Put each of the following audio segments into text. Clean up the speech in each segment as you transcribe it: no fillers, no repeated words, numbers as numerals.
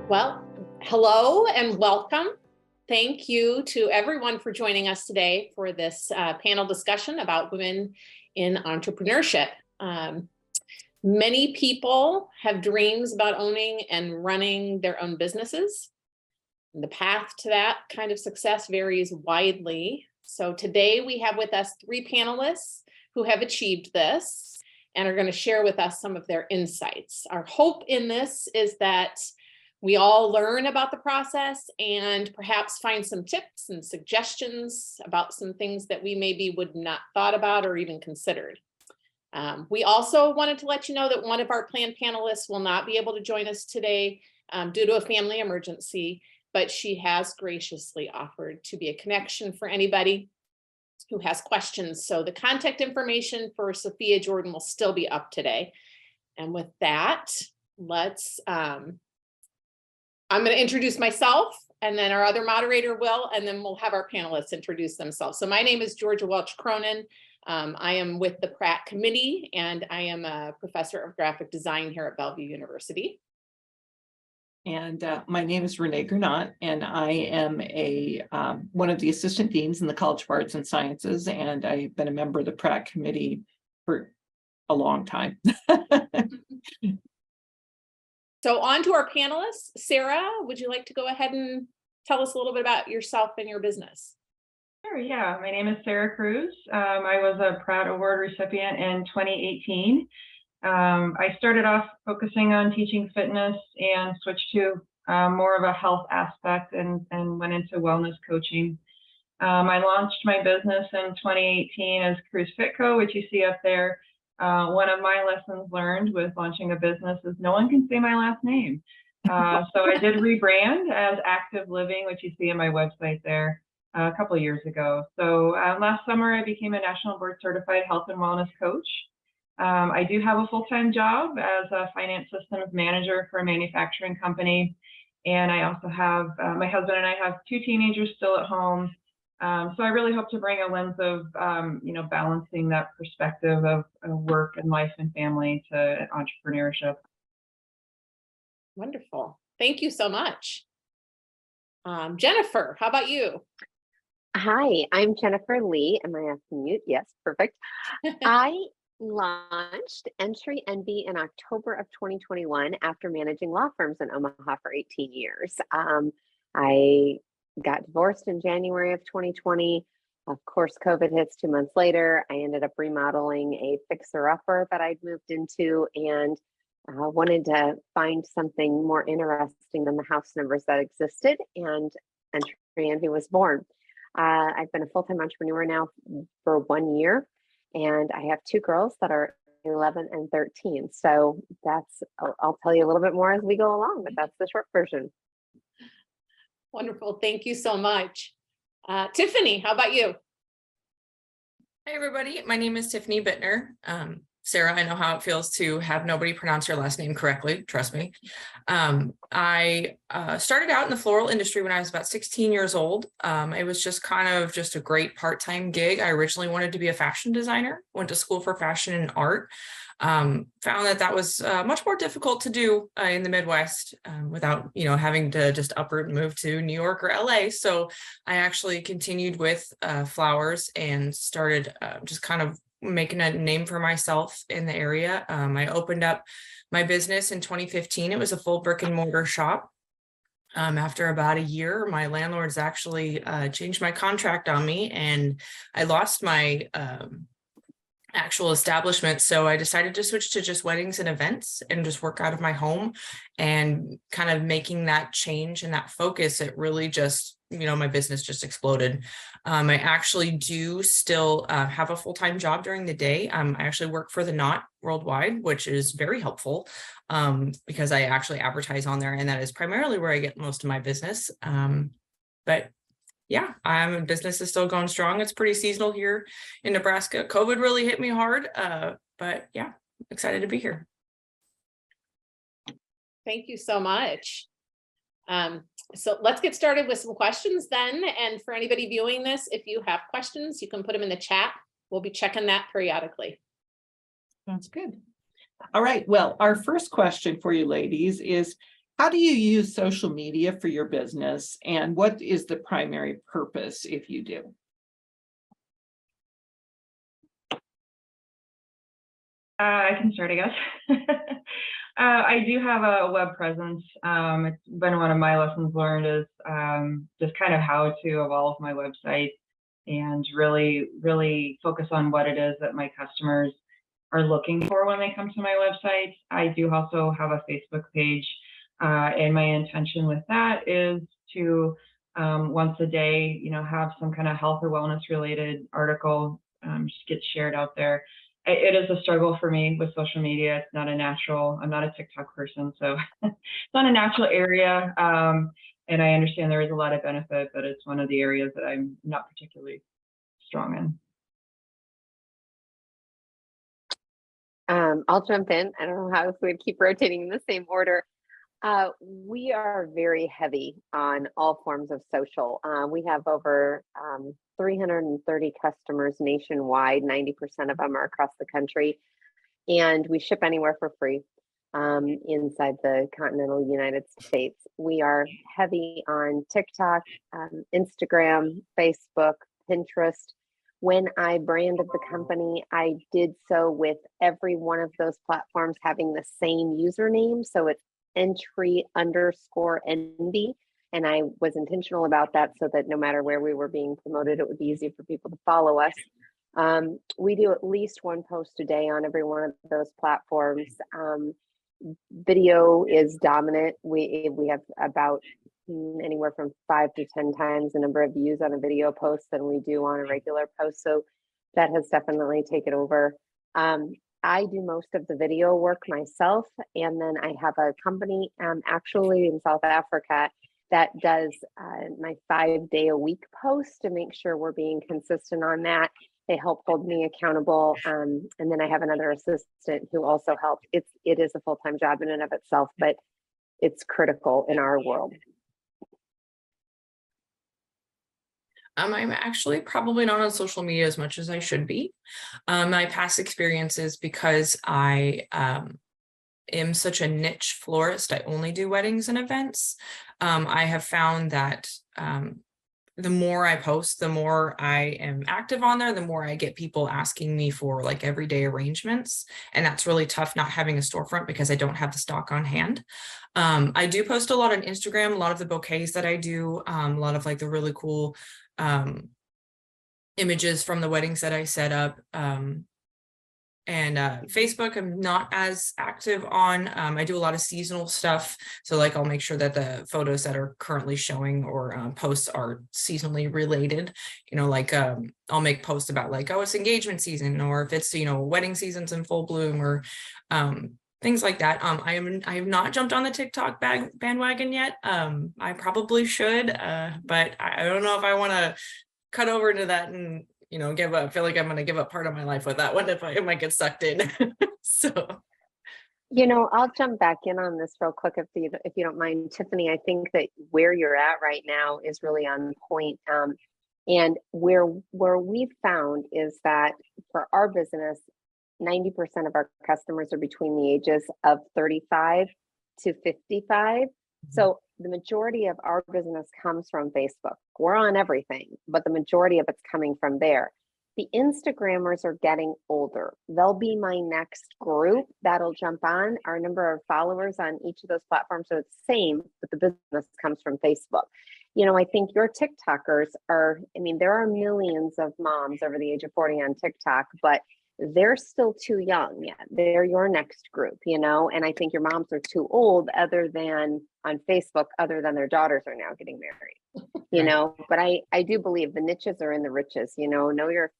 Well, hello and welcome. Thank you to everyone for joining us today for this panel discussion about women in entrepreneurship. Many people have dreams about owning and running their own businesses. The path to that kind of success varies widely. So today we have with us three panelists who have achieved this and are going to share with us some of their insights. Our hope in this is that we all learn about the process and perhaps find some tips and suggestions about some things that we maybe would not thought about or even considered. We also wanted to let you know that one of our planned panelists will not be able to join us today due to a family emergency, but she has graciously offered to be a connection for anybody who has questions. So the contact information for Sophia Jordan will still be up today. And with that, I'm going to introduce myself, and then our other moderator will, and then we'll have our panelists introduce themselves. So my name is Georgia Welch Cronin. I am with the Pratt Committee, and I am a professor of graphic design here at Bellevue University. And my name is Renee Granat, and I am one of the assistant deans in the College of Arts and Sciences, and I've been a member of the Pratt Committee for a long time. So on to our panelists. Sarah, would you like to go ahead and tell us a little bit about yourself and your business? Sure, yeah. My name is Sarah Cruz. I was a Pratt Award recipient in 2018. I started off focusing on teaching fitness and switched to more of a health aspect and went into wellness coaching. I launched my business in 2018 as Cruz Fitco, which you see up there. One of my lessons learned with launching a business is no one can say my last name. So I did rebrand as Active Living, which you see on my website there a couple of years ago. So last summer, I became a national board certified health and wellness coach. I do have a full-time job as a finance systems manager for a manufacturing company. And I also have, my husband and I have two teenagers still at home. So I really hope to bring a lens of, balancing that perspective of work and life and family to entrepreneurship. Wonderful. Thank you so much. Jennifer, how about you? Hi, I'm Jennifer Lee. Am I off mute? Yes, perfect. I launched Entry NB in October of 2021 after managing law firms in Omaha for 18 years. I got divorced in January of 2020. Of course, COVID hits 2 months later. I ended up remodeling a fixer-upper that I'd moved into and wanted to find something more interesting than the house numbers that existed, and Entry NB was born. I've been a full-time entrepreneur now for 1 year, and I have two girls that are 11 and 13. So I'll tell you a little bit more as we go along, but that's the short version. Wonderful. Thank you so much. Tiffany, how about you? Hey, everybody. My name is Tiffany Bittner. Sarah, I know how it feels to have nobody pronounce your last name correctly. Trust me. I started out in the floral industry when I was about 16 years old. It was just just a great part-time gig. I originally wanted to be a fashion designer, went to school for fashion and art. Found that was much more difficult to do in the Midwest without, having to just uproot and move to New York or LA. So I actually continued with flowers and started just kind of making a name for myself in the area. I opened up my business in 2015. It was a full brick and mortar shop. After about a year, my landlords actually changed my contract on me, and I lost my actual establishment. So I decided to switch to just weddings and events and just work out of my home, and kind of making that change and that focus. It really just, my business just exploded. I actually do still have a full-time job during the day. I actually work for the Knot worldwide, which is very helpful because I actually advertise on there, and that is primarily where I get most of my business. But yeah, business is still going strong. It's pretty seasonal here in Nebraska. COVID really hit me hard, but yeah, excited to be here. Thank you so much. So let's get started with some questions then. And for anybody viewing this, if you have questions, you can put them in the chat. We'll be checking that periodically. Sounds good. All right. Well, our first question for you ladies is, How do you use social media for your business, and what is the primary purpose if you do? I can start, I guess. I do have a web presence. It's been one of my lessons learned is just kind of how to evolve my website and really focus on what it is that my customers are looking for when they come to my website. I do also have a Facebook page, and my intention with that is to once a day, have some kind of health or wellness related article just get shared out there. It is a struggle for me with social media. It's not a natural, I'm not a TikTok person, so it's not a natural area. And I understand there is a lot of benefit, but it's one of the areas that I'm not particularly strong in. I'll jump in. I don't know how if we'd keep rotating in the same order. We are very heavy on all forms of social. We have over 330 customers nationwide. 90% of them are across the country, and we ship anywhere for free inside the continental United States. We are heavy on TikTok, Instagram, Facebook, Pinterest. When I branded the company, I did so with every one of those platforms having the same username. So it's entry_NB. And I was intentional about that so that no matter where we were being promoted, it would be easy for people to follow us. We do at least one post a day on every one of those platforms. Video is dominant. We have about anywhere from 5 to 10 times the number of views on a video post than we do on a regular post. So that has definitely taken over. I do most of the video work myself, and then I have a company actually in South Africa that does my 5-day-a-week post to make sure we're being consistent on that. They help hold me accountable, and then I have another assistant who also helps. It is a full-time job in and of itself, but it's critical in our world. I'm actually probably not on social media as much as I should be. My past experiences, because I am such a niche florist, I only do weddings and events. I have found that the more I post, the more I am active on there, the more I get people asking me for like everyday arrangements. And that's really tough not having a storefront because I don't have the stock on hand. I do post a lot on Instagram, a lot of the bouquets that I do, a lot of like the really cool images from the weddings that I set up. And Facebook, I'm not as active on. I do a lot of seasonal stuff. So like I'll make sure that the photos that are currently showing or posts are seasonally related. Like I'll make posts about like, oh, it's engagement season, or if it's, wedding season's in full bloom, or things like that. I have not jumped on the TikTok bandwagon yet. I probably should, but I don't know if I want to cut over to that and give up. I feel like I'm going to give up part of my life with that one if I might get sucked in. So, I'll jump back in on this real quick if you don't mind, Tiffany. I think that where you're at right now is really on point. And where we've found is that for our business, 90% of our customers are between the ages of 35 to 55. So the majority of our business comes from Facebook. We're on everything, but the majority of it's coming from there. The Instagrammers are getting older. They'll be my next group that'll jump on. Our number of followers on each of those platforms are the same, but the business comes from Facebook. I think your TikTokers there are millions of moms over the age of 40 on TikTok, but they're still too young yet. They're your next group, and I think your moms are too old other than on Facebook, other than their daughters are now getting married, but I do believe the niches are in the riches, know your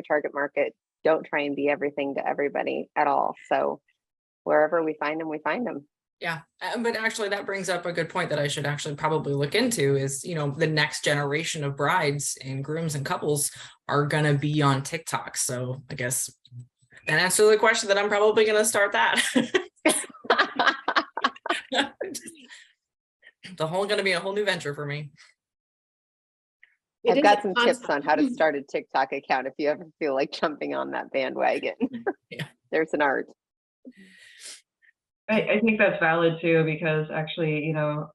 target market. Don't try and be everything to everybody at all. So wherever we find them, we find them. Yeah, but actually that brings up a good point that I should actually probably look into is, the next generation of brides and grooms and couples are going to be on TikTok. So I guess that answers the question that I'm probably going to start that. Going to be a whole new venture for me. I've got some tips on how to start a TikTok account if you ever feel like jumping on that bandwagon. Yeah. There's an art. I think that's valid too, because actually, you know,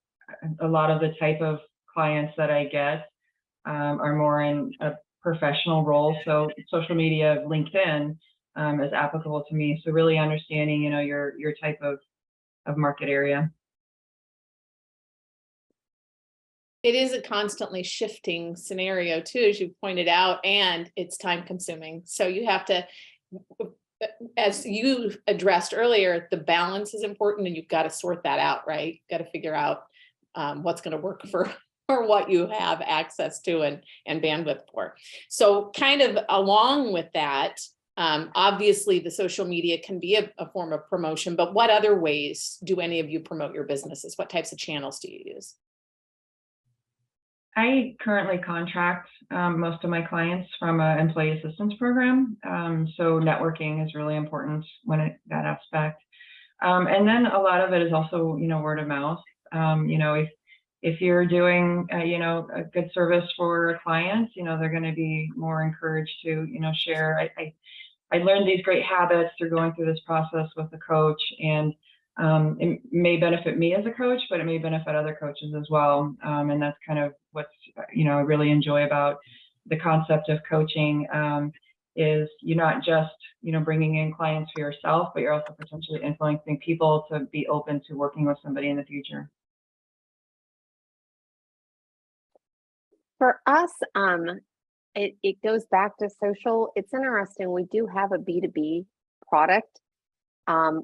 a lot of the type of clients that I get are more in a professional role. So social media, LinkedIn is applicable to me. So really understanding, you know, your type of market area. It is a constantly shifting scenario too, as you pointed out, and it's time consuming. So you have to, as you addressed earlier, the balance is important and you've got to sort that out, right? Got to figure out what's going to work for what you have access to and bandwidth for. So kind of along with that, obviously the social media can be a form of promotion, but what other ways do any of you promote your businesses? What types of channels do you use? I currently contract most of my clients from an employee assistance program. So networking is really important that aspect. And then a lot of it is also, you know, word of mouth. You know, if you're doing, you know, a good service for a client, you know, they're going to be more encouraged to, you know, share. I learned these great habits through going through this process with the coach, and it may benefit me as a coach, but it may benefit other coaches as well. And that's kind of what's, you know, I really enjoy about the concept of coaching is you're not just, you know, bringing in clients for yourself, but you're also potentially influencing people to be open to working with somebody in the future. For us, it goes back to social. It's interesting. We do have a B2B product.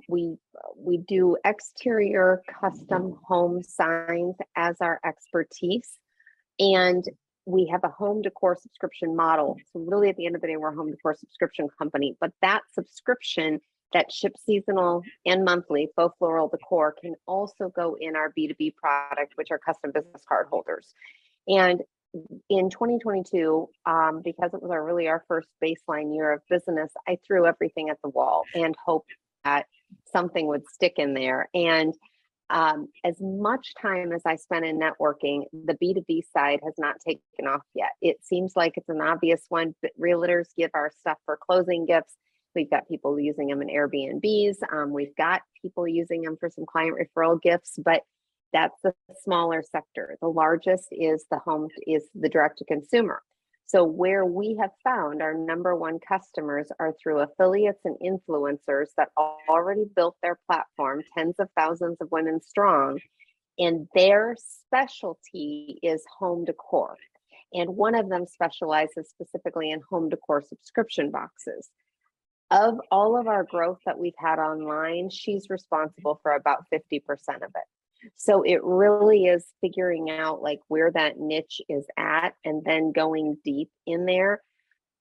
We do exterior custom home signs as our expertise, and we have a home decor subscription model. So really at the end of the day, we're a home decor subscription company, but that subscription that ships seasonal and monthly faux floral decor can also go in our B2B product, which are custom business card holders. And in 2022, because it was our first baseline year of business, I threw everything at the wall and hoped that something would stick in there. And as much time as I spent in networking, the B2B side has not taken off yet. It seems like it's an obvious one, but realtors give our stuff for closing gifts. We've got people using them in Airbnbs. We've got people using them for some client referral gifts, but that's the smaller sector. The largest is the direct to consumer. So where we have found our number one customers are through affiliates and influencers that already built their platform, tens of thousands of women strong, and their specialty is home decor. And one of them specializes specifically in home decor subscription boxes. Of all of our growth that we've had online, she's responsible for about 50% of it. So it really is figuring out like where that niche is at and then going deep in there.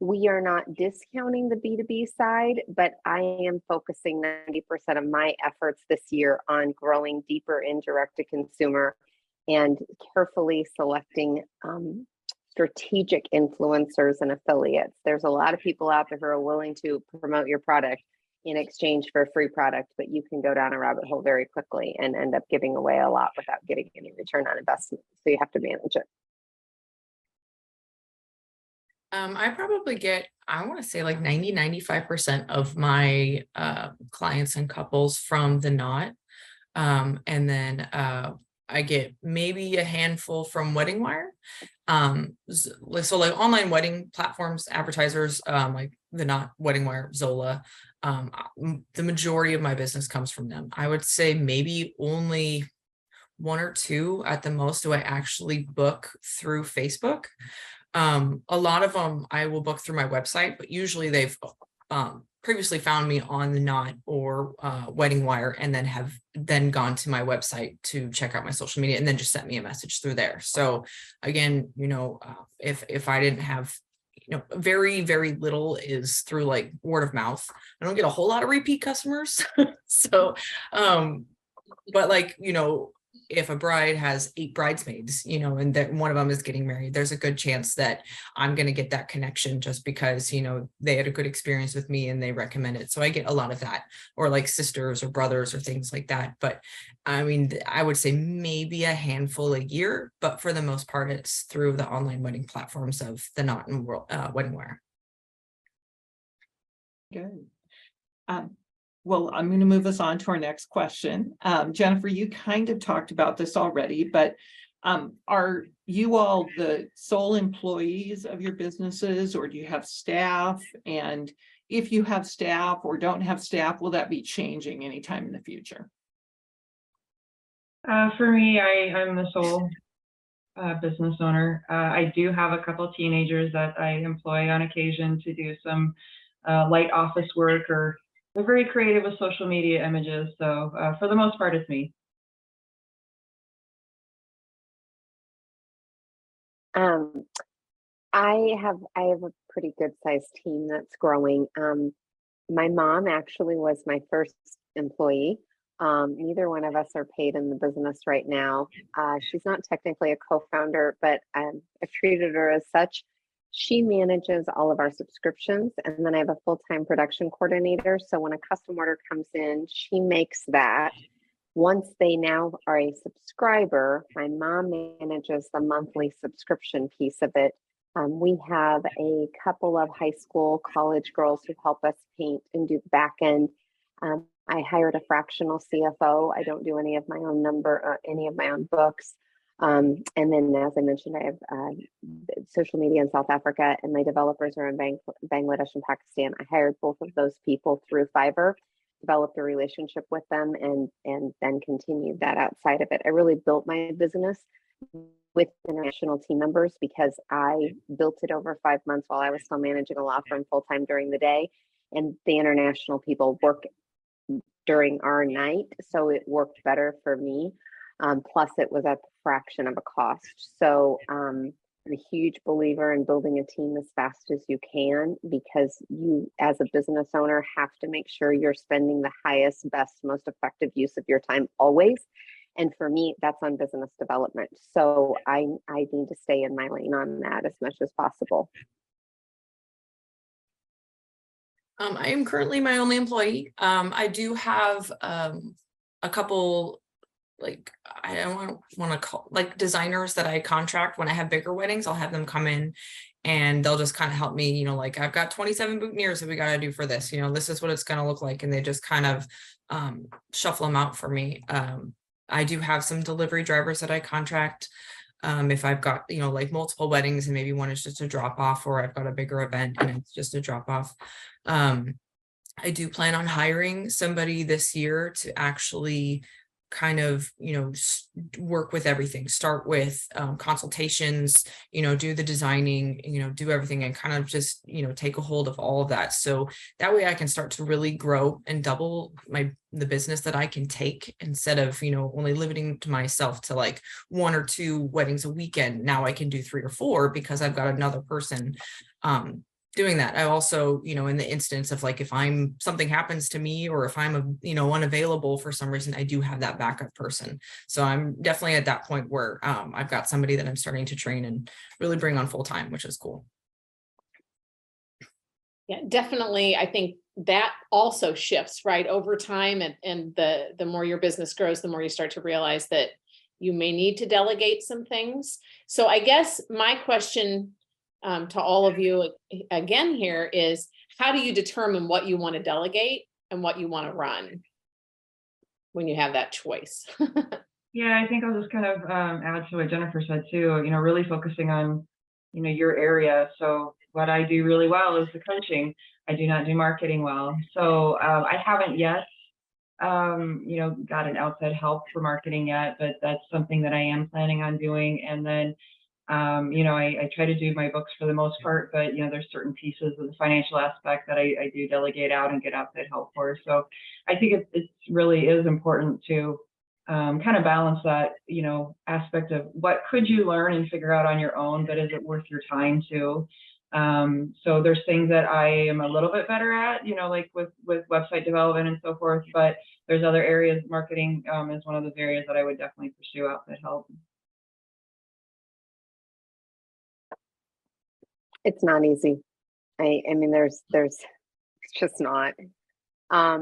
We are not discounting the B2B side, but I am focusing 90% of my efforts this year on growing deeper in direct to consumer and carefully selecting strategic influencers and affiliates. There's a lot of people out there who are willing to promote your product in exchange for a free product, but you can go down a rabbit hole very quickly and end up giving away a lot without getting any return on investment. So you have to manage it. I probably get, I want to say like 95% of my clients and couples from the Knot. And then I get maybe a handful from Wedding Wire. So like online wedding platforms, advertisers, like the Knot, Wedding Wire, Zola. The majority of my business comes from them. I would say maybe only one or two at the most do I actually book through Facebook. A lot of them I will book through my website, but usually they've previously found me on the Knot or Wedding Wire and then have gone to my website to check out my social media and then just sent me a message through there. So again, you know, if I didn't have, you know, very, very little is through like word of mouth. I don't get a whole lot of repeat customers. So, but like, you know, if a bride has 8 bridesmaids, you know, and that one of them is getting married, there's a good chance that I'm going to get that connection just because, you know, they had a good experience with me and they recommend it. So I get a lot of that, or like sisters or brothers or things like that. But I mean, I would say maybe a handful a year, but for the most part, it's through the online wedding platforms of the Knot and Wedding Wire. Good. Well, I'm going to move us on to our next question. Jennifer, you kind of talked about this already, but are you all the sole employees of your businesses, or do you have staff? And if you have staff or don't have staff, will that be changing anytime in the future? For me, I'm the sole business owner. I do have a couple teenagers that I employ on occasion to do some light office work, or they're very creative with social media images. So for the most part, it's me. I have a pretty good sized team that's growing. My mom actually was my first employee. Neither one of us are paid in the business right now. She's not technically a co-founder, but I've treated her as such. She manages all of our subscriptions, and then I have a full-time production coordinator. So when a custom order comes in, she makes that. Once they now are a subscriber, my mom manages the monthly subscription piece of it. We have a couple of high school, college girls who help us paint and do the back end. I hired a fractional CFO. I don't do any of my own books. And then, as I mentioned, I have social media in South Africa, and my developers are in Bangladesh and Pakistan. I hired both of those people through Fiverr, developed a relationship with them, and then continued that outside of it. I really built my business with international team members because I built it over 5 months while I was still managing a law firm full-time during the day, and the international people work during our night, so it worked better for me. Plus, it was at the fraction of a cost. So I'm a huge believer in building a team as fast as you can, because you, as a business owner, have to make sure you're spending the highest, best, most effective use of your time always. And for me, that's on business development. So I need to stay in my lane on that as much as possible. I am currently my only employee. I do have a couple, like, I don't want to call, like, designers that I contract when I have bigger weddings. I'll have them come in and they'll just kind of help me, like, I've got 27 boutonnieres that we got to do for this, this is what it's going to look like. And they just kind of shuffle them out for me. I do have some delivery drivers that I contract. If I've got, like, multiple weddings and maybe one is just a drop off, or I've got a bigger event and it's just a drop off. I do plan on hiring somebody this year to actually kind of, work with everything, start with consultations, do the designing, do everything, and kind of just, take a hold of all of that. So that way I can start to really grow and double the business that I can take, instead of, only limiting to myself to like 1 or 2 weddings a weekend. Now I can do 3 or 4 because I've got another person doing that. I also, in the instance of, like, if something happens to me, or if I'm, unavailable for some reason, I do have that backup person. So I'm definitely at that point where I've got somebody that I'm starting to train and really bring on full time, which is cool. Yeah, definitely. I think that also shifts, right, over time. And the more your business grows, the more you start to realize that you may need to delegate some things. So I guess my question to all of you again here is, how do you determine what you want to delegate and what you want to run when you have that choice? Yeah, I think I'll just kind of add to what Jennifer said too, really focusing on, your area. So what I do really well is the coaching. I do not do marketing well. So I haven't yet, got an outside help for marketing yet, but that's something that I am planning on doing. And then I try to do my books for the most part, but there's certain pieces of the financial aspect that I do delegate out and get outside help for. So I think it really is important to kind of balance that, aspect of what could you learn and figure out on your own, but is it worth your time too? So there's things that I am a little bit better at, like with website development and so forth, but there's other areas. Marketing is one of those areas that I would definitely pursue outside help. It's not easy. I mean, it's just not. I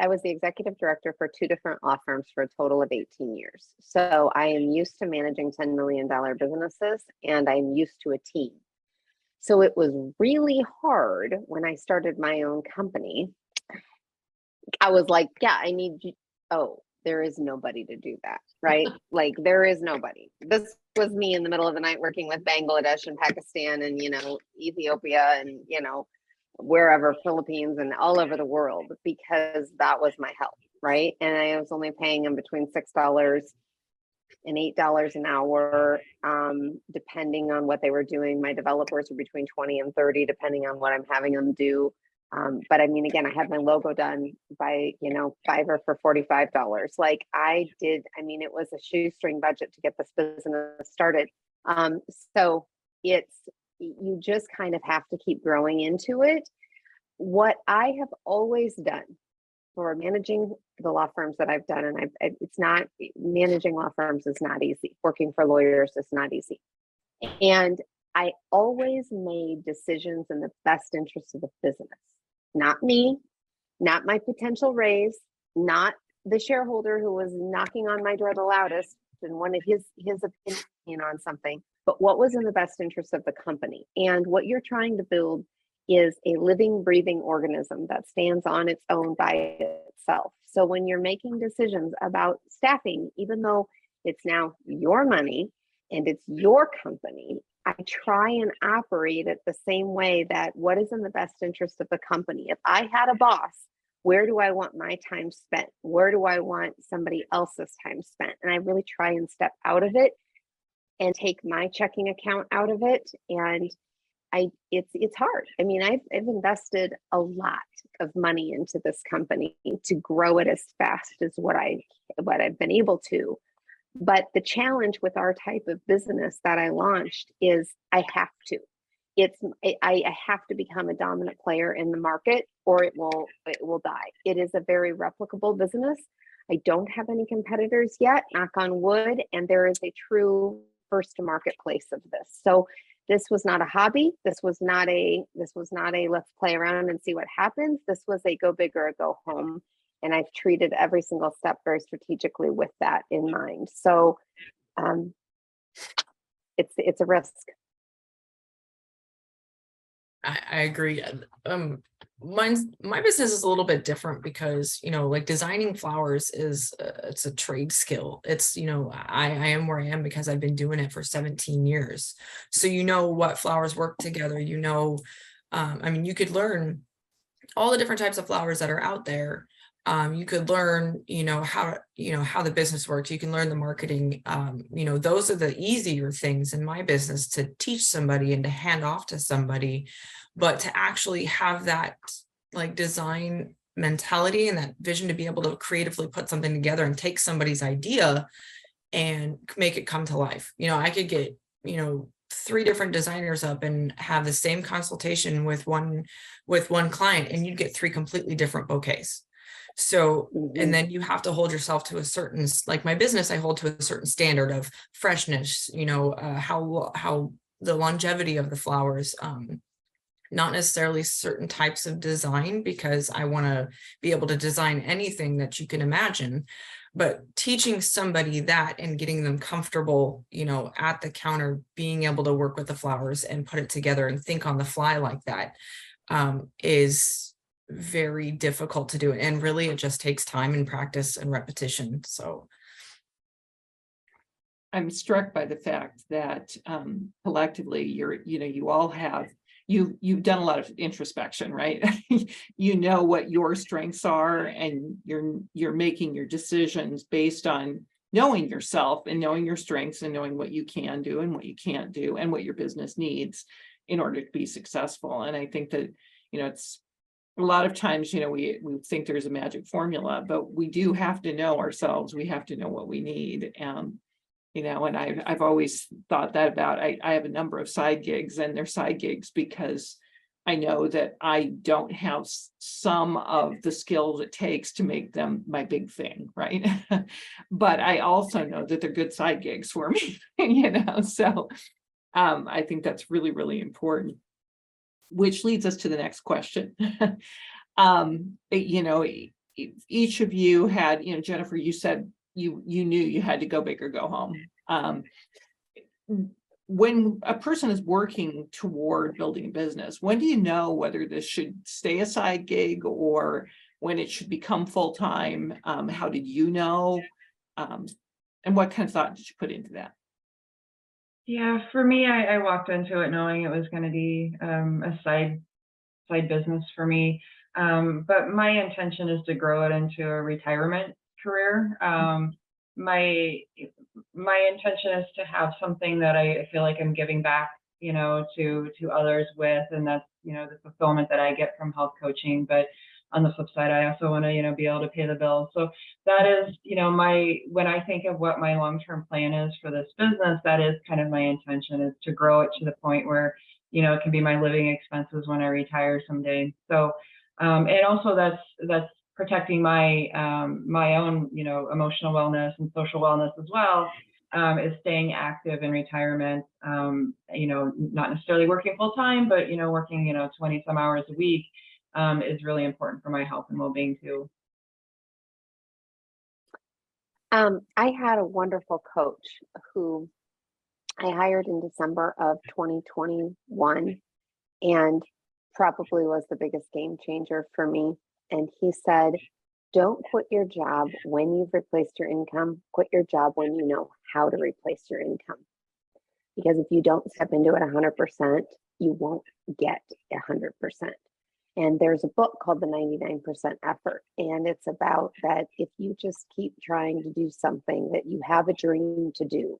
was the executive director for 2 different law firms for a total of 18 years. So I am used to managing $10 million businesses, and I'm used to a team. So it was really hard when I started my own company. I was like, yeah, I need you. Oh, there is nobody to do that, right? Like there is nobody. This was me in the middle of the night working with Bangladesh and Pakistan and, Ethiopia and, wherever, Philippines and all over the world, because that was my help, right? And I was only paying them between $6 and $8 an hour, depending on what they were doing. My developers were between 20 and 30, depending on what I'm having them do. But I mean, again, I had my logo done by, Fiverr for $45. Like it was a shoestring budget to get this business started. So you just kind of have to keep growing into it. What I have always done for managing the law firms that I've done, and it's not, managing law firms is not easy. Working for lawyers is not easy. And I always made decisions in the best interest of the business. Not me, not my potential raise, not the shareholder who was knocking on my door the loudest and wanted his opinion on something, but what was in the best interest of the company. And what you're trying to build is a living, breathing organism that stands on its own by itself. So when you're making decisions about staffing, even though it's now your money and it's your company, I try and operate it the same way, that what is in the best interest of the company. If I had a boss, where do I want my time spent? Where do I want somebody else's time spent? And I really try and step out of it and take my checking account out of it. And it's hard. I mean, I've invested a lot of money into this company to grow it as fast as what I've been able to. But the challenge with our type of business that I launched is I have to become a dominant player in the market, or it will die. It is a very replicable business. I don't have any competitors yet, knock on wood, and there is a true first to marketplace of this. So this was not a hobby. This was not a let's play around and see what happens. This was a go big or go home. And I've treated every single step very strategically with that in mind. So it's a risk. I agree. My business is a little bit different because, like designing flowers it's a trade skill. It's, I am where I am because I've been doing it for 17 years. So, what flowers work together, you could learn all the different types of flowers that are out there. You could learn, how the business works. You can learn the marketing. Those are the easier things in my business to teach somebody and to hand off to somebody, but to actually have that like design mentality and that vision to be able to creatively put something together and take somebody's idea and make it come to life. I could get, 3 different designers up and have the same consultation with one client, and you'd get 3 completely different bouquets. So, and then you have to hold yourself to a certain, like my business, I hold to a certain standard of freshness, how the longevity of the flowers, not necessarily certain types of design, because I want to be able to design anything that you can imagine, but teaching somebody that and getting them comfortable, at the counter, being able to work with the flowers and put it together and think on the fly like that, is very difficult to do. And really it just takes time and practice and repetition. So I'm struck by the fact that collectively you've done a lot of introspection, right? You know what your strengths are, and you're making your decisions based on knowing yourself and knowing your strengths and knowing what you can do and what you can't do and what your business needs in order to be successful. And I think that, it's a lot of times, we think there's a magic formula, but we do have to know ourselves. We have to know what we need. And I've always thought that about, I have a number of side gigs, and they're side gigs because I know that I don't have some of the skills it takes to make them my big thing, right? But I also know that they're good side gigs for me, so I think that's really, really important. Which leads us to the next question. Each of you had, Jennifer, you said you knew you had to go big or go home. When a person is working toward building a business, when do you know whether this should stay a side gig or when it should become full-time? How did you know? And what kind of thought did you put into that? Yeah, for me, I walked into it knowing it was going to be a side business for me. But my intention is to grow it into a retirement career. My intention is to have something that I feel like I'm giving back, to others with, and that's, the fulfillment that I get from health coaching. But on the flip side, I also want to, be able to pay the bills. So that is, when I think of what my long-term plan is for this business, that is kind of my intention, is to grow it to the point where, it can be my living expenses when I retire someday. So, and also that's protecting my my own, emotional wellness and social wellness as well, is staying active in retirement. Not necessarily working full time, but working 20 some hours a week is really important for my health and well-being too. I had a wonderful coach who I hired in December of 2021, and probably was the biggest game changer for me. And he said, don't quit your job when you've replaced your income, quit your job when you know how to replace your income. Because if you don't step into it 100%, you won't get 100%. And there's a book called The 99% Effort. And it's about that if you just keep trying to do something that you have a dream to do,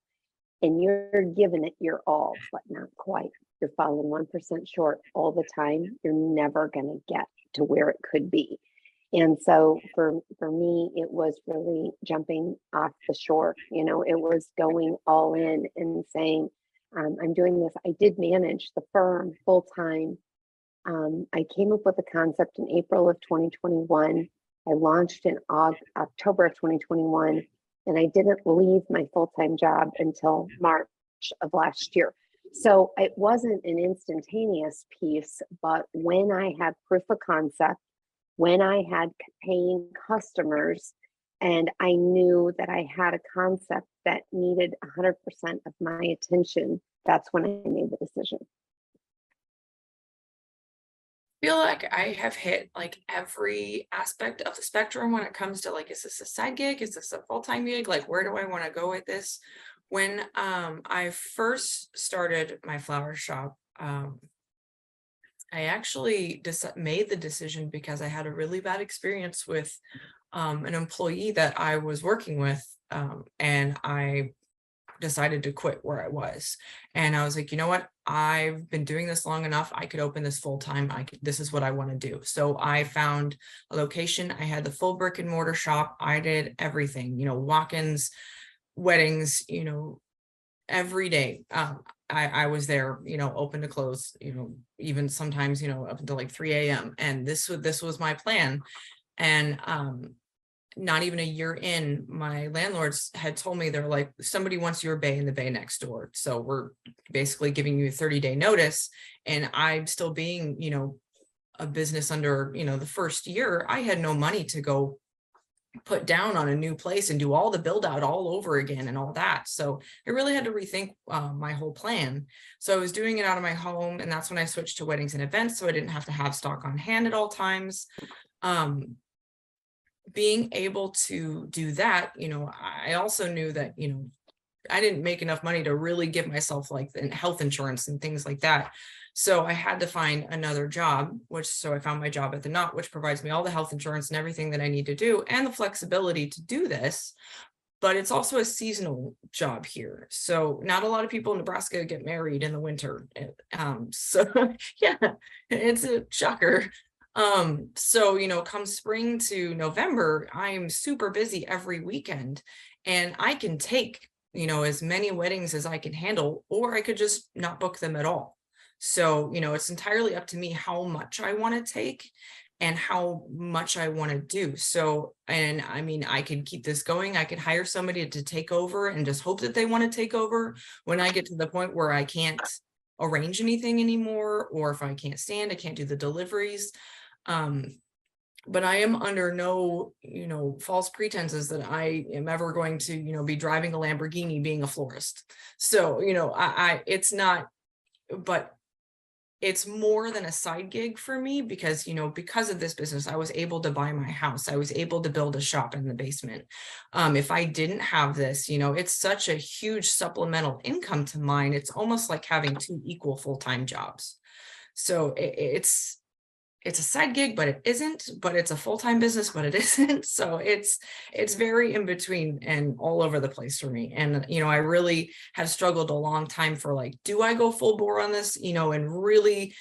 and you're giving it your all, but not quite, you're falling 1% short all the time, you're never going to get to where it could be. And so for me, it was really jumping off the shore. It was going all in and saying, I'm doing this. I did manage the firm full time. I came up with a concept in April of 2021. I launched in October of 2021, and I didn't leave my full-time job until March of last year. So it wasn't an instantaneous piece, but when I had proof of concept, when I had paying customers, and I knew that I had a concept that needed 100% of my attention, that's when I made the decision. Feel like I have hit like every aspect of the spectrum when it comes to like, is this a side gig? Is this a full-time gig? Like, where do I want to go with this? When I first started my flower shop, I actually made the decision because I had a really bad experience with an employee that I was working with, and I decided to quit where I was. And I was like, you know what? I've been doing this long enough. I could open this full time. This is what I want to do. So I found a location. I had the full brick and mortar shop. I did everything, walk-ins, weddings, every day. I was there, open to close, even sometimes, up until like 3 a.m. And this was my plan. And not even a year in, my landlords had told me, they're like, somebody wants your bay in the bay next door. So we're basically giving you a 30-day notice. And I'm still being, a business under, the first year, I had no money to go put down on a new place and do all the build out all over again and all that. So I really had to rethink my whole plan. So I was doing it out of my home, and that's when I switched to weddings and events. So I didn't have to have stock on hand at all times. Being able to do that, I also knew that, I didn't make enough money to really give myself like health insurance and things like that. So I had to find another job, so I found my job at the Knot, which provides me all the health insurance and everything that I need to do and the flexibility to do this. But it's also a seasonal job here. So not a lot of people in Nebraska get married in the winter. So yeah, it's a shocker. So, come spring to November, I'm super busy every weekend, and I can take, as many weddings as I can handle, or I could just not book them at all. So, it's entirely up to me how much I want to take and how much I want to do. So, and I mean, I could keep this going. I could hire somebody to take over and just hope that they want to take over when I get to the point where I can't arrange anything anymore, or if I can't do the deliveries. But I am under no, false pretenses that I am ever going to, be driving a Lamborghini being a florist. So, it's not, but it's more than a side gig for me because, because of this business, I was able to buy my house. I was able to build a shop in the basement. If I didn't have this, it's such a huge supplemental income to mine. It's almost like having 2 equal full-time jobs. So it's a side gig, but it isn't, but it's a full-time business, but it isn't. So it's very in between and all over the place for me. And, I really have struggled a long time for like, do I go full bore on this, and really,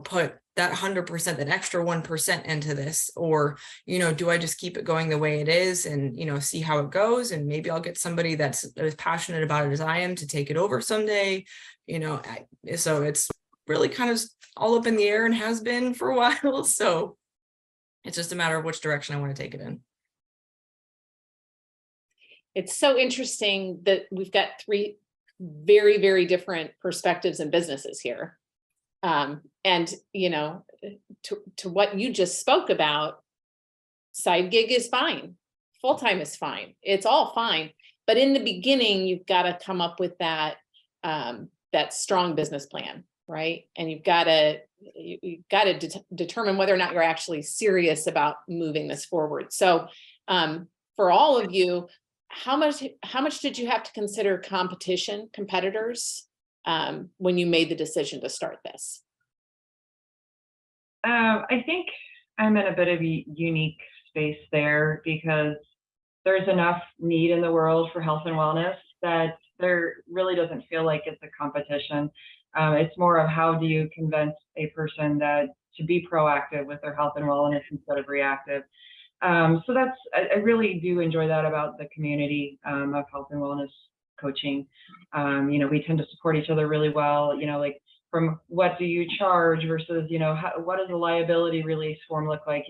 put that 100%, that extra 1% into this, or, do I just keep it going the way it is and, see how it goes. And maybe I'll get somebody that's as passionate about it as I am to take it over someday, so it's really kind of all up in the air and has been for a while. So it's just a matter of which direction I want to take it in. It's so interesting that we've got 3 very, very different perspectives and businesses here. And, to what you just spoke about, side gig is fine. Full-time is fine. It's all fine. But in the beginning, you've got to come up with that strong business plan. Right. And you've got to determine whether or not you're actually serious about moving this forward. So for all of you, how much did you have to consider competitors when you made the decision to start this? I think I'm in a bit of a unique space there because there's enough need in the world for health and wellness that there really doesn't feel like it's a competition. It's more of how do you convince a person that to be proactive with their health and wellness instead of reactive. So I really do enjoy that about the community of health and wellness coaching. We tend to support each other really well, like from what do you charge versus, what does the liability release form look like?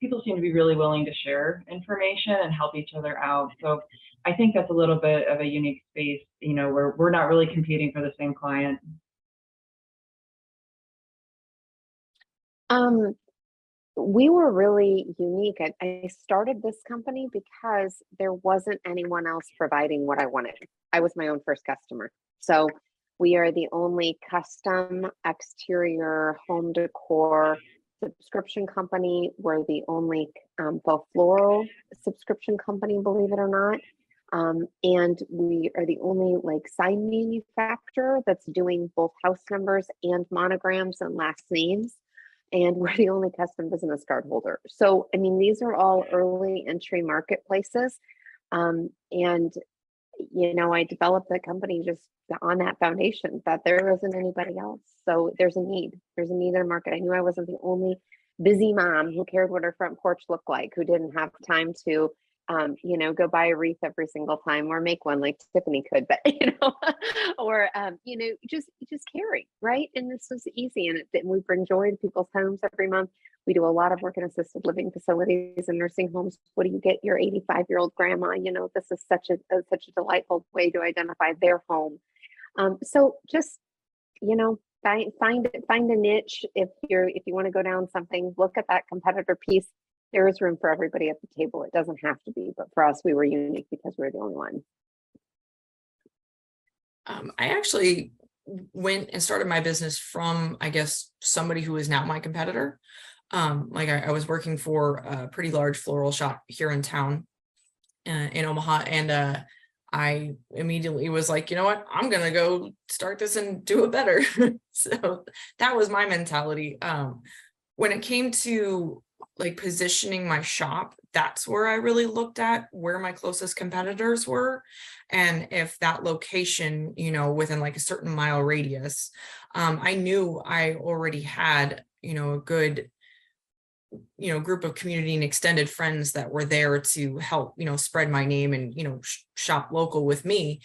People seem to be really willing to share information and help each other out. So I think that's a little bit of a unique space, where we're not really competing for the same client. We were really unique. I started this company because there wasn't anyone else providing what I wanted. I was my own first customer. So we are the only custom exterior home decor subscription company. We're the only faux floral subscription company, believe it or not. And we are the only sign manufacturer that's doing both house numbers and monograms and last names. And we're the only custom business card holder. So, these are all early entry marketplaces. And, I developed the company just on that foundation that there isn't anybody else. So there's a need in the market. I knew I wasn't the only busy mom who cared what her front porch looked like, who didn't have time to go buy a wreath every single time or make one like Tiffany could, but or just caring, right? And this was easy, and we bring joy to people's homes every month. We do a lot of work in assisted living facilities and nursing homes. What do you get your 85-year-old grandma? This is such a delightful way to identify their home. So just find a niche. If you want to go down something, look at that competitor piece. There is room for everybody at the table. It doesn't have to be, but for us, we were unique because we were the only one. I actually went and started my business from, I guess, somebody who is now my competitor. I was working for a pretty large floral shop here in town in Omaha. And I immediately was like, you know what, I'm going to go start this and do it better. So that was my mentality. When it came to positioning my shop, that's where I really looked at where my closest competitors were. And if that location, within a certain mile radius, I knew I already had, a good, group of community and extended friends that were there to help, spread my name and, shop local with me.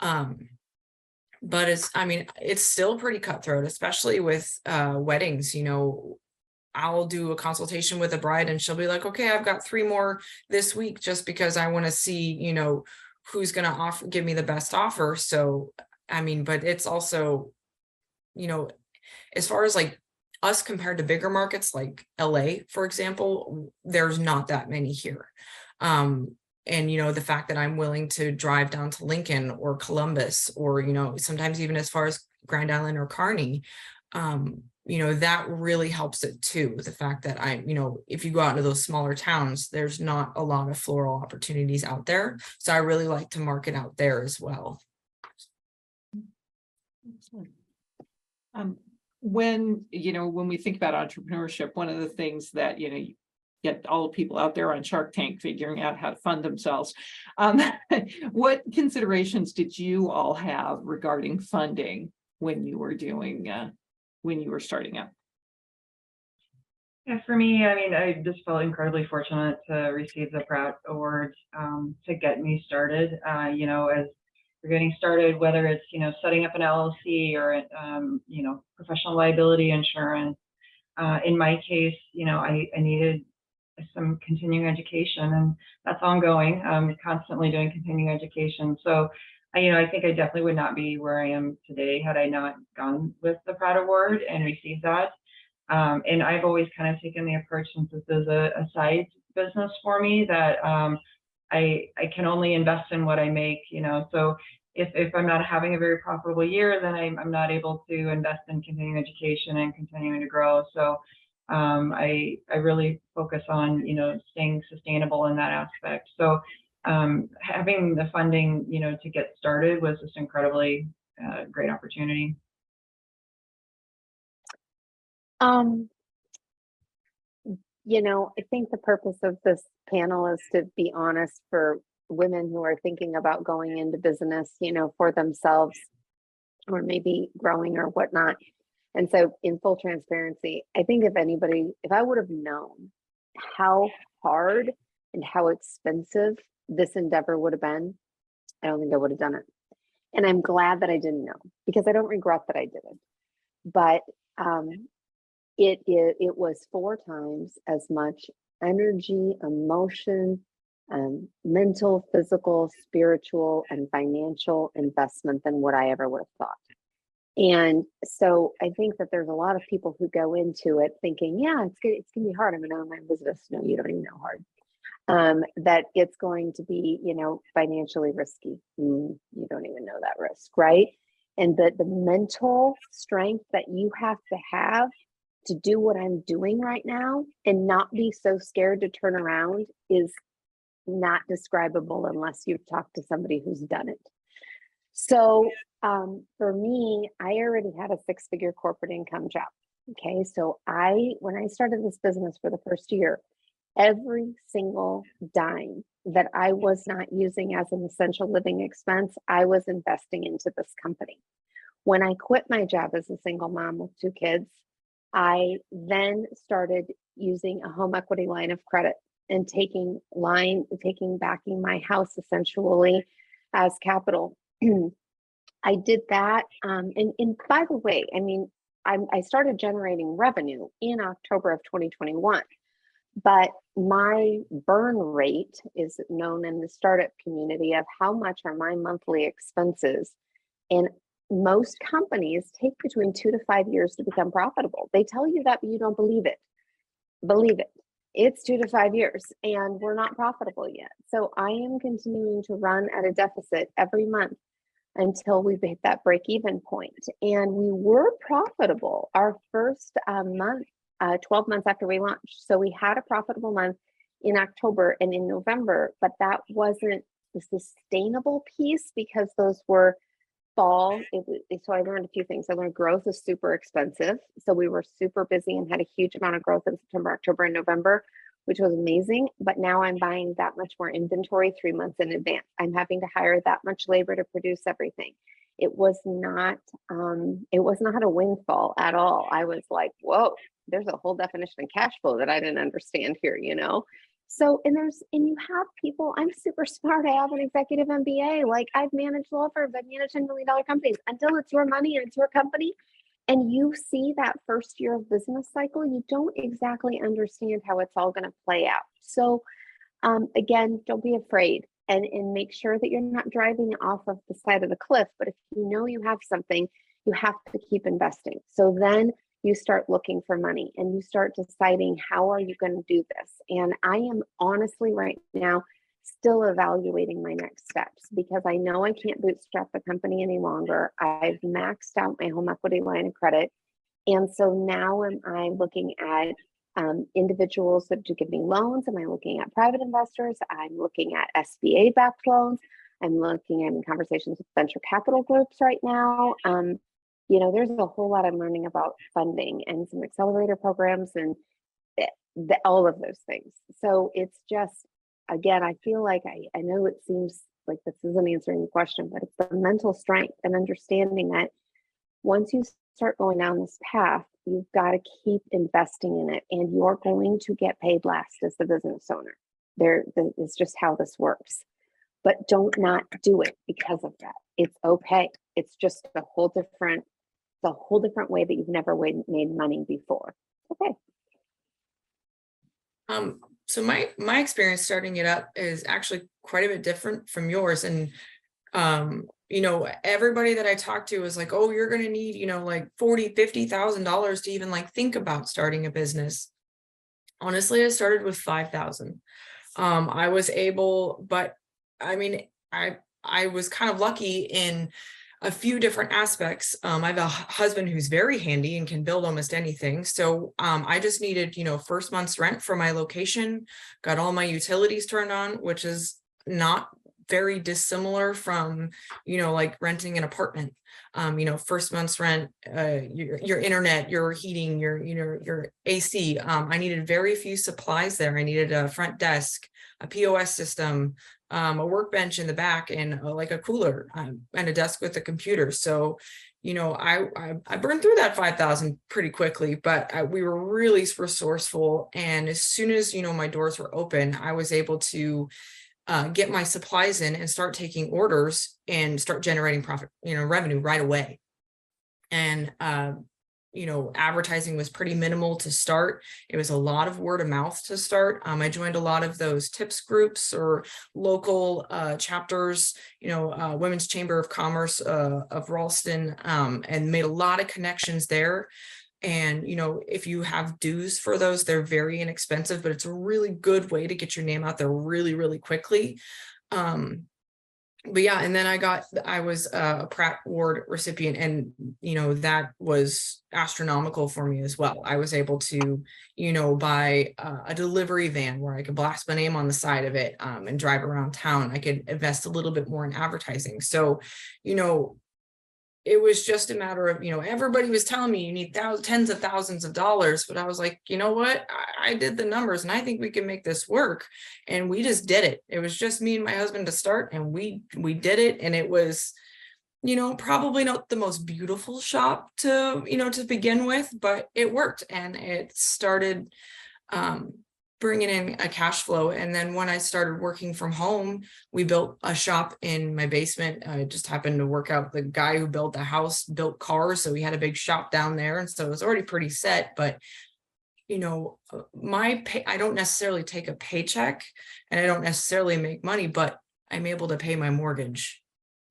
But it's still pretty cutthroat, especially with weddings. I'll do a consultation with a bride and she'll be like, okay, I've got 3 more this week just because I want to see, who's going to give me the best offer. So, but it's also, as far as us compared to bigger markets like LA, for example, there's not that many here. And, the fact that I'm willing to drive down to Lincoln or Columbus or, sometimes even as far as Grand Island or Kearney, that really helps it too. The fact that if you go out into those smaller towns, there's not a lot of floral opportunities out there. So I really like to market out there as well. Excellent. When we think about entrepreneurship, one of the things that, you get all the people out there on Shark Tank figuring out how to fund themselves. What considerations did you all have regarding funding when you were starting out? Yeah, for me, I mean, I just felt incredibly fortunate to receive the Pratt Award to get me started. As you're getting started, whether it's, setting up an LLC or, professional liability insurance. In my case, I needed some continuing education, and that's ongoing. I'm constantly doing continuing education. So, I think I definitely would not be where I am today had I not gone with the Pratt Award and received that. And I've always kind of taken the approach, since this is a side business for me, that I can only invest in what I make, so if I'm not having a very profitable year, then I'm not able to invest in continuing education and continuing to grow. So I really focus on, staying sustainable in that aspect. So having the funding, to get started was just incredibly great opportunity. I think the purpose of this panel is to be honest for women who are thinking about going into business, for themselves, or maybe growing or whatnot. And so, in full transparency, I think if I would have known how hard and how expensive this endeavor would have been, I don't think I would have done it. And I'm glad that I didn't know, because I don't regret that I didn't. But it was 4 times as much energy, emotion, mental, physical, spiritual, and financial investment than what I ever would have thought. And so I think that there's a lot of people who go into it thinking, yeah, it's gonna be hard. I'm gonna own my business. No, you don't even know hard. That it's going to be, financially risky. You don't even know that risk, right? And the mental strength that you have to do what I'm doing right now and not be so scared to turn around is not describable unless you've talked to somebody who's done it. So for me, I already had a 6-figure corporate income job. Okay, so when I started this business for the first year, every single dime that I was not using as an essential living expense, I was investing into this company. When I quit my job as a single mom with 2 kids, I then started using a home equity line of credit and backing my house essentially as capital. I did that. And by the way, I mean, I started generating revenue in October of 2021, but my burn rate is known in the startup community of how much are my monthly expenses. And most companies take between 2 to 5 years to become profitable. They tell you that, but you don't believe it. Believe it. It's 2 to 5 years and we're not profitable yet. So I am continuing to run at a deficit every month until we hit that break-even point. And we were profitable our first month, 12 months after we launched. So we had a profitable month in October and in November, but that wasn't the sustainable piece because those were fall. So I learned a few things. I learned growth is super expensive. So we were super busy and had a huge amount of growth in September, October, and November, which was amazing. But now I'm buying that much more inventory 3 months in advance. I'm having to hire that much labor to produce everything. It was not a windfall at all. I was like, whoa, there's a whole definition of cash flow that I didn't understand here, So, and you have people, I'm super smart. I have an executive MBA. Like I've managed law firms, I've managed $10 million companies. Until it's your money and it's your company, and you see that first year of business cycle, you don't exactly understand how it's all going to play out. So again, don't be afraid and make sure that you're not driving off of the side of the cliff. But if you know you have something, you have to keep investing. So then you start looking for money and you start deciding, how are you going to do this? And I am honestly right now still evaluating my next steps because I know I can't bootstrap the company any longer. I've maxed out my home equity line of credit. And so now am I looking at individuals that do give me loans? Am I looking at private investors? I'm looking at SBA-backed loans. I'm looking in conversations with venture capital groups right now. You know, there's a whole lot I'm learning about funding and some accelerator programs and all of those things. So it's just, again, I feel like I know it seems like this isn't answering the question, but it's the mental strength and understanding that once you start going down this path, you've got to keep investing in it, and you're going to get paid last as the business owner. It's just how this works. But don't not do it because of that. It's okay. It's just a whole different way that you've never made money before. Okay. So my experience starting it up is actually quite a bit different from yours. And you know, everybody that I talked to was like, oh, you're going to need, you know, like $40,000-$50,000 to even like think about starting a business. Honestly, I started with 5,000. I was able, but I mean, I was kind of lucky in a few different aspects. I have a husband who's very handy and can build almost anything. So I just needed, you know, first month's rent for my location, got all my utilities turned on, which is not very dissimilar from, you know, like renting an apartment. You know, first month's rent, your internet, your heating, your AC. I needed very few supplies there. I needed a front desk, a POS system, a workbench in the back, and like a cooler and a desk with a computer. So, you know, I burned through that 5,000 pretty quickly, but we were really resourceful. And as soon as, you know, my doors were open, I was able to get my supplies in and start taking orders and start generating profit, you know, revenue right away. And, you know, advertising was pretty minimal to start. It was a lot of word of mouth to start. I joined a lot of those tips groups or local chapters, you know, Women's Chamber of Commerce of Ralston, and made a lot of connections there. And, you know, if you have dues for those, they're very inexpensive, but it's a really good way to get your name out there really, really quickly. But yeah, and then I was a Pratt Award recipient, and, you know, that was astronomical for me as well. I was able to, you know, buy a delivery van where I could blast my name on the side of it and drive around town. I could invest a little bit more in advertising. So, you know, it was just a matter of, you know, everybody was telling me you need tens of thousands of dollars, but I was like, you know what, I did the numbers and I think we can make this work. And we just did it. It was just me and my husband to start, and we did it. And it was, you know, probably not the most beautiful shop to, you know, to begin with, but it worked, and it started bringing in a cash flow. And then when I started working from home, we built a shop in my basement. I just happened to work out the guy who built the house, built cars. So we had a big shop down there. And so it was already pretty set, but, you know, I don't necessarily take a paycheck and I don't necessarily make money, but I'm able to pay my mortgage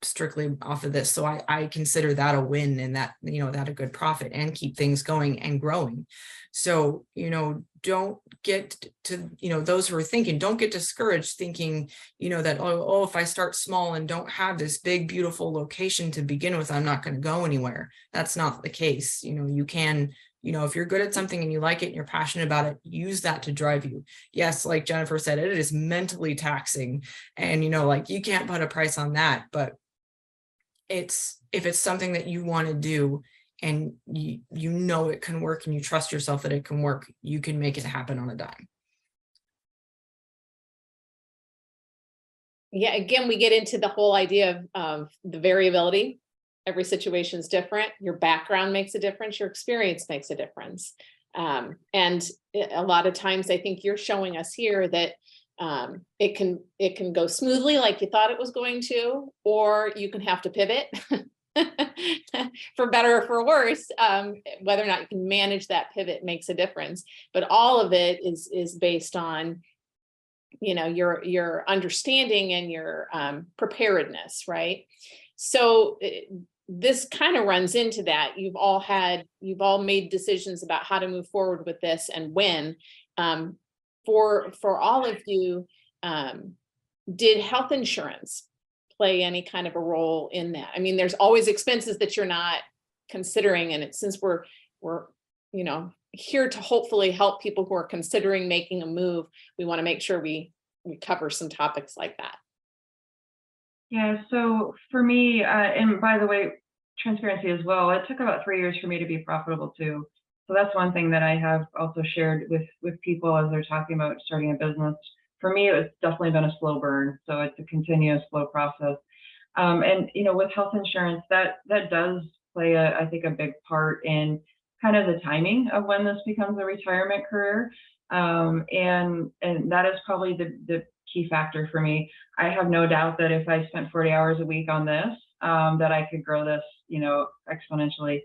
strictly off of this. So I consider that a win, and that, you know, that a good profit, and keep things going and growing. So, you know, don't get to, you know, those who are thinking, don't get discouraged thinking, you know, that, oh, if I start small and don't have this big, beautiful location to begin with, I'm not going to go anywhere. That's not the case. You know, you can, you know, if you're good at something and you like it and you're passionate about it, use that to drive you. Yes, like Jennifer said, it is mentally taxing, and, you know, like you can't put a price on that, but if it's something that you want to do and you know it can work, and you trust yourself that it can work, you can make it happen on a dime. Yeah, again, we get into the whole idea of the variability. Every situation is different. Your background makes a difference. Your experience makes a difference. And a lot of times I think you're showing us here that it can go smoothly like you thought it was going to, or you can have to pivot for better or for worse. Whether or not you can manage that pivot makes a difference, but all of it is based on, you know, your understanding and your preparedness, right? So this kind of runs into that. You've all made decisions about how to move forward with this and when. For all of you, did health insurance play any kind of a role in that? I mean, there's always expenses that you're not considering, and since we're we're, here to hopefully help people who are considering making a move. We want to make sure we cover some topics like that. Yeah, so for me, and by the way, transparency as well, it took about 3 years for me to be profitable too. So that's one thing that I have also shared with people as they're talking about starting a business. For me, it's definitely been a slow burn. So it's a continuous slow process. And with health insurance, that does play I think a big part in kind of the timing of when this becomes a retirement career. And that is probably the key factor for me. I have no doubt that if I spent 40 hours a week on this, that I could grow this, exponentially.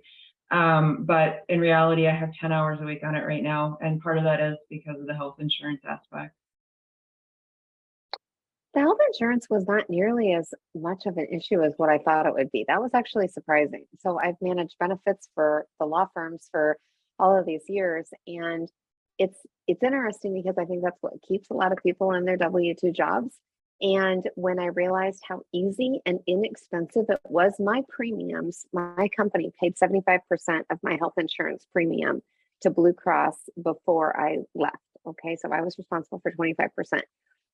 But in reality, I have 10 hours a week on it right now. And part of that is because of the health insurance aspect. The health insurance was not nearly as much of an issue as what I thought it would be. That was actually surprising. So I've managed benefits for the law firms for all of these years, and it's interesting because I think that's what keeps a lot of people in their W-2 jobs. And when I realized how easy and inexpensive it was, my premiums, my company paid 75% of my health insurance premium to Blue Cross before I left. Okay, so I was responsible for 25%.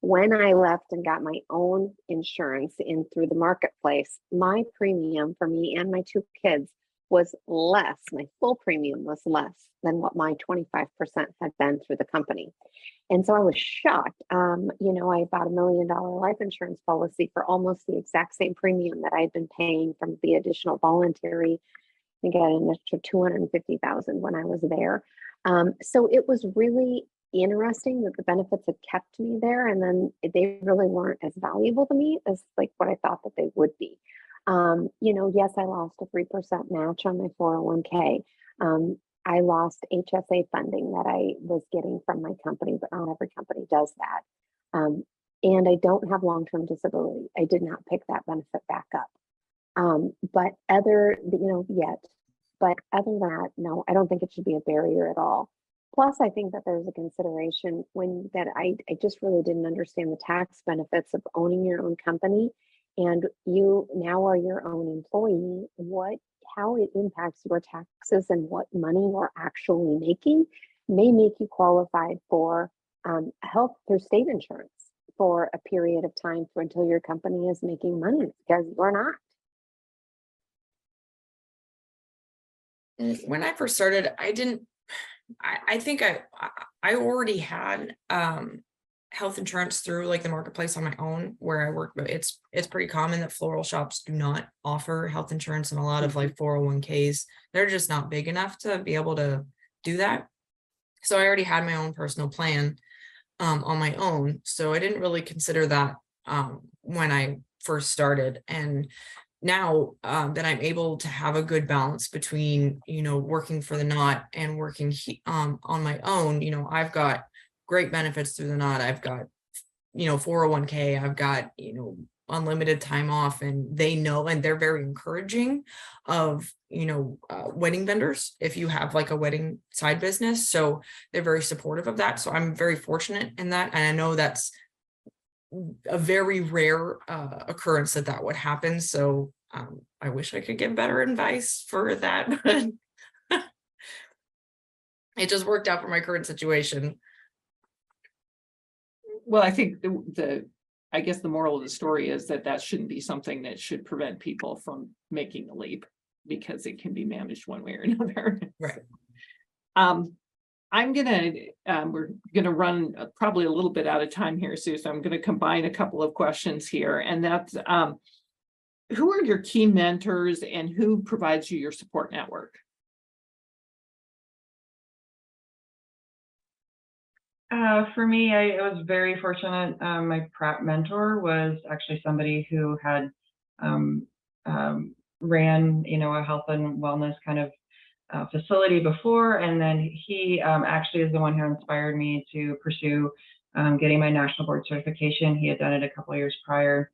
When I left and got my own insurance in through the marketplace, my premium for me and my 2 kids was less. My full premium was less than what my 25% had been through the company. And so I was shocked. I bought $1 million life insurance policy for almost the exact same premium that I'd been paying from the additional voluntary. I think I had an extra $250,000 when I was there. So it was really interesting that the benefits had kept me there, and then they really weren't as valuable to me as like what I thought that they would be. Yes, I lost a 3% match on my 401k. I lost HSA funding that I was getting from my company, but not every company does that. And I don't have long-term disability. I did not pick that benefit back up. But other than that, no, I don't think it should be a barrier at all. Plus, I think that there's a consideration that I just really didn't understand the tax benefits of owning your own company, and you now are your own employee. How it impacts your taxes and what money you're actually making may make you qualified for health through state insurance for a period of time until your company is making money, because you're not. When I first started, I think I already had health insurance through like the marketplace on my own where I work, but it's pretty common that floral shops do not offer health insurance, and a lot of like 401ks, they're just not big enough to be able to do that. So I already had my own personal plan on my own. So I didn't really consider that when I first started. And now that I'm able to have a good balance between, working for the knot and working on my own, I've got great benefits through the knot. I've got, 401k, I've got, unlimited time off, and they know, and they're very encouraging of, wedding vendors if you have like a wedding side business. So they're very supportive of that. So I'm very fortunate in that. And I know that's a very rare occurrence that would happen. So I wish I could give better advice for that, but it just worked out for my current situation. Well, I think I guess the moral of the story is that shouldn't be something that should prevent people from making the leap, because it can be managed one way or another. Right. We're gonna run probably a little bit out of time here, Sue, so I'm gonna combine a couple of questions here, and that's who are your key mentors and who provides you your support network? For me, I was very fortunate. My Pratt mentor was actually somebody who had ran, a health and wellness kind of facility before, and then he actually is the one who inspired me to pursue getting my national board certification. He had done it a couple of years prior.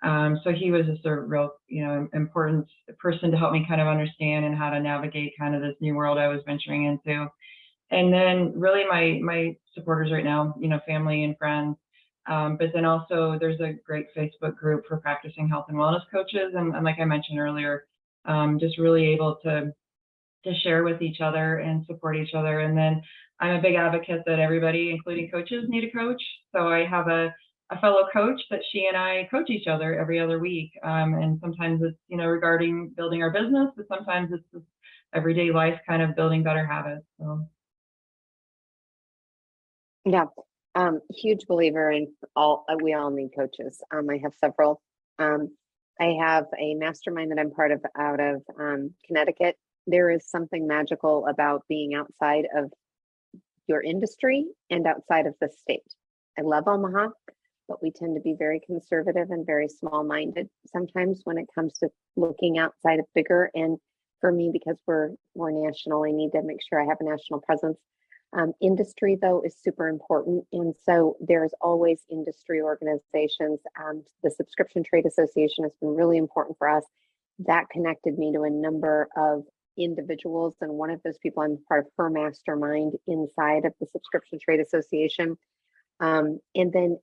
So he was just a real, important person to help me kind of understand and how to navigate kind of this new world I was venturing into. And then really my supporters right now, family and friends. But then also there's a great Facebook group for practicing health and wellness coaches. And like I mentioned earlier, just really able to share with each other and support each other. And then I'm a big advocate that everybody, including coaches, need a coach. So I have a fellow coach that she and I coach each other every other week. And sometimes it's, regarding building our business, but sometimes it's just everyday life, kind of building better habits. So. Yeah, huge believer in we all need coaches. I have several. I have a mastermind that I'm part of out of Connecticut. There is something magical about being outside of your industry and outside of the state. I love Omaha, but we tend to be very conservative and very small-minded sometimes when it comes to looking outside of bigger. And for me, because we're national, I need to make sure I have a national presence. Industry, though, is super important. And so there's always industry organizations. The Subscription Trade Association has been really important for us. That connected me to a number of individuals. And one of those people, I'm part of her mastermind inside of the Subscription Trade Association. And then,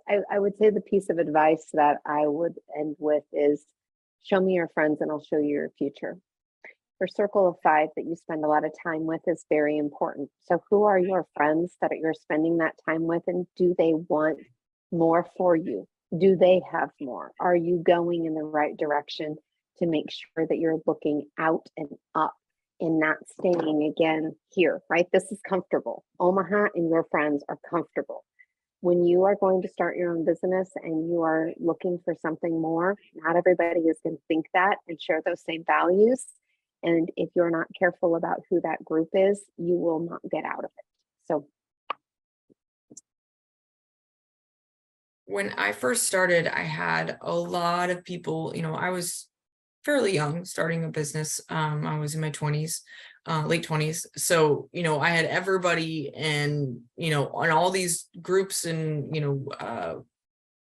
I would say the piece of advice that I would end with is show me your friends and I'll show you your future. Your circle of 5 that you spend a lot of time with is very important. So who are your friends that you're spending that time with, and do they want more for you? Do they have more? Are you going in the right direction to make sure that you're looking out and up and not staying again here, right? This is comfortable. Omaha and your friends are comfortable. When you are going to start your own business and you are looking for something more, not everybody is going to think that and share those same values. And if you're not careful about who that group is, you will not get out of it. So when I first started, I had a lot of people, I was fairly young starting a business. I was in my 20s, late 20s. So, I had everybody and, on all these groups and,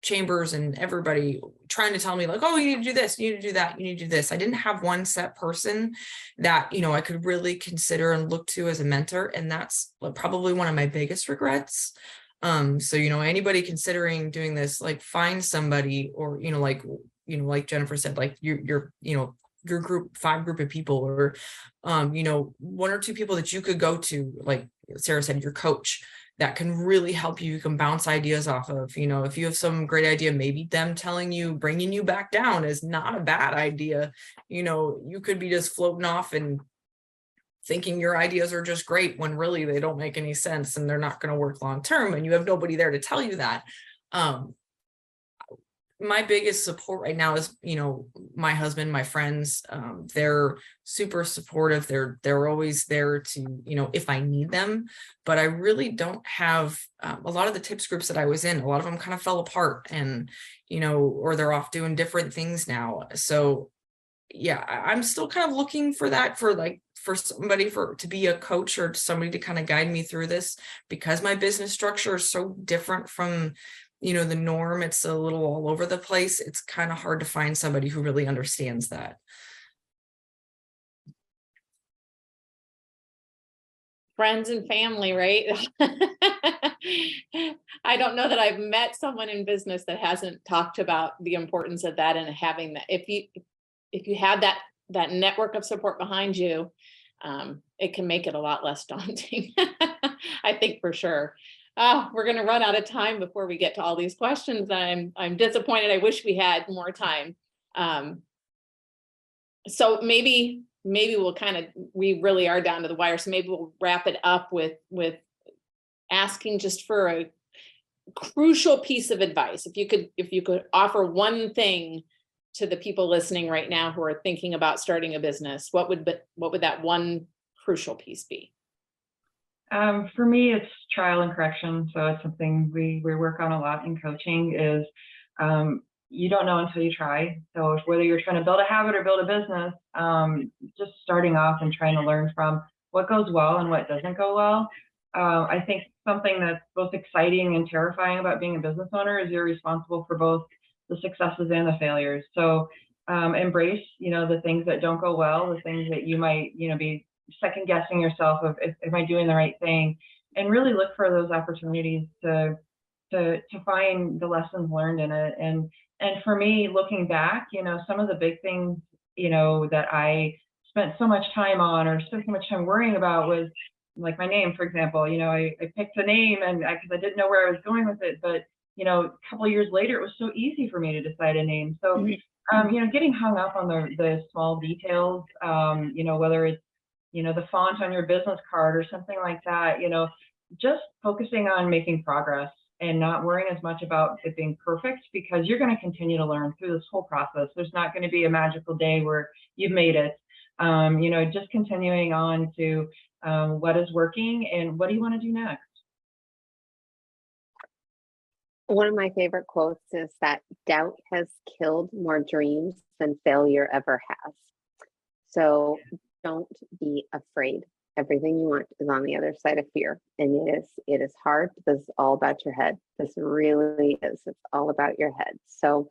chambers and everybody trying to tell me like, oh, you need to do this, you need to do that, you need to do this. I didn't have one set person that, I could really consider and look to as a mentor. And that's probably one of my biggest regrets. So, anybody considering doing this, like find somebody or, like Jennifer said, like your group, 5 group of people or, 1 or 2 people that you could go to, like Sarah said, your coach that can really help you. You can bounce ideas off of, if you have some great idea, maybe them telling you, bringing you back down is not a bad idea. You could be just floating off and thinking your ideas are just great when really they don't make any sense and they're not going to work long term, and you have nobody there to tell you that. My biggest support right now is, my husband, my friends. They're super supportive. They're always there to, if I need them, but I really don't have a lot of the tips groups that I was in. A lot of them kind of fell apart and, or they're off doing different things now. So yeah, I'm still kind of looking for that, for somebody to be a coach or somebody to kind of guide me through this, because my business structure is so different from the norm. It's a little all over the place. It's kind of hard to find somebody who really understands that. Friends and family, right? I don't know that I've met someone in business that hasn't talked about the importance of that and having that. If you have that network of support behind you, it can make it a lot less daunting. I think for sure. Oh, we're going to run out of time before we get to all these questions. I'm disappointed. I wish we had more time. So maybe we'll we really are down to the wire. So maybe we'll wrap it up with asking just for a crucial piece of advice. If you could offer one thing to the people listening right now who are thinking about starting a business, what would that one crucial piece be? For me, it's trial and correction. So it's something we work on a lot in coaching is you don't know until you try. So whether you're trying to build a habit or build a business, just starting off and trying to learn from what goes well and what doesn't go well. I think something that's both exciting and terrifying about being a business owner is you're responsible for both the successes and the failures. So embrace, the things that don't go well, the things that you might, be second guessing yourself of, am I doing the right thing? And really look for those opportunities to find the lessons learned in it. And for me, looking back, some of the big things, that I spent so much time on or spent so much time worrying about was like my name, for example. You know, I picked a name and because I didn't know where I was going with it, but you know, a couple of years later, it was so easy for me to decide a name. So, you know, getting hung up on the small details, you know, whether it's, you know, the font on your business card or something like that, you know, just focusing on making progress and not worrying as much about it being perfect, because you're going to continue to learn through this whole process. There's not going to be a magical day where you've made it. You know, just continuing on to what is working and what do you want to do next? One of my favorite quotes is that doubt has killed more dreams than failure ever has. So don't be afraid. Everything you want is on the other side of fear. And it is hard. This is all about your head. This really is. It's all about your head. So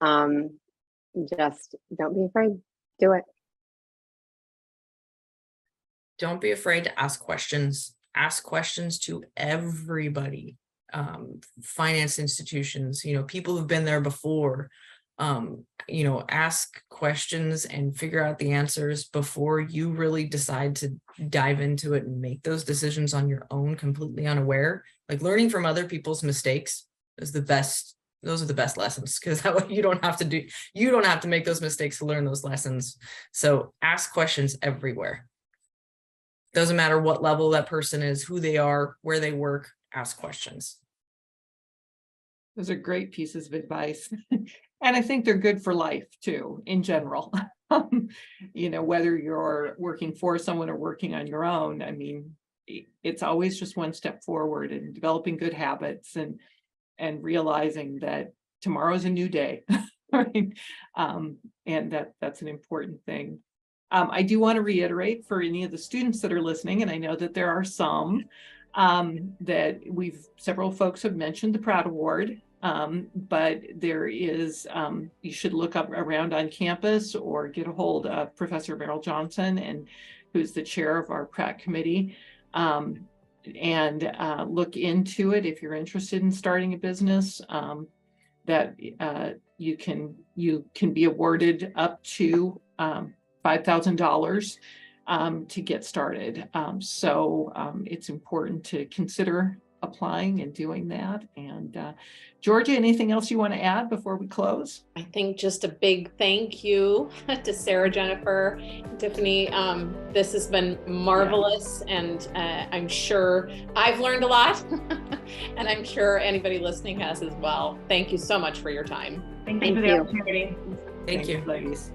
just don't be afraid. Do it. Don't be afraid to ask questions. Ask questions to everybody. Finance institutions, you know, people who've been there before, you know, ask questions and figure out the answers before you really decide to dive into it and make those decisions on your own, completely unaware. Like learning from other people's mistakes is the best. Those are the best lessons, because that way you don't have to make those mistakes to learn those lessons. So ask questions everywhere. Doesn't matter what level that person is, who they are, where they work, ask questions. Those are great pieces of advice. And I think they're good for life too, in general. You know, whether you're working for someone or working on your own, I mean, it's always just one step forward and developing good habits and realizing that tomorrow's a new day, right? And that's an important thing. I do want to reiterate for any of the students that are listening, and I know that there are some, that several folks have mentioned the Pratt Award, but there is, you should look up around on campus or get a hold of Professor Merrill Johnson, and who's the chair of our Pratt committee, and look into it if you're interested in starting a business. That you can be awarded up to $5,000 to get started. So it's important to consider applying and doing that. And Georgia, anything else you want to add before we close? I think just a big thank you to Sarah, Jennifer, Tiffany. This has been marvelous, and I'm sure I've learned a lot, and I'm sure anybody listening has as well. Thank you so much for your time. Thank you for the opportunity. Thank you, ladies.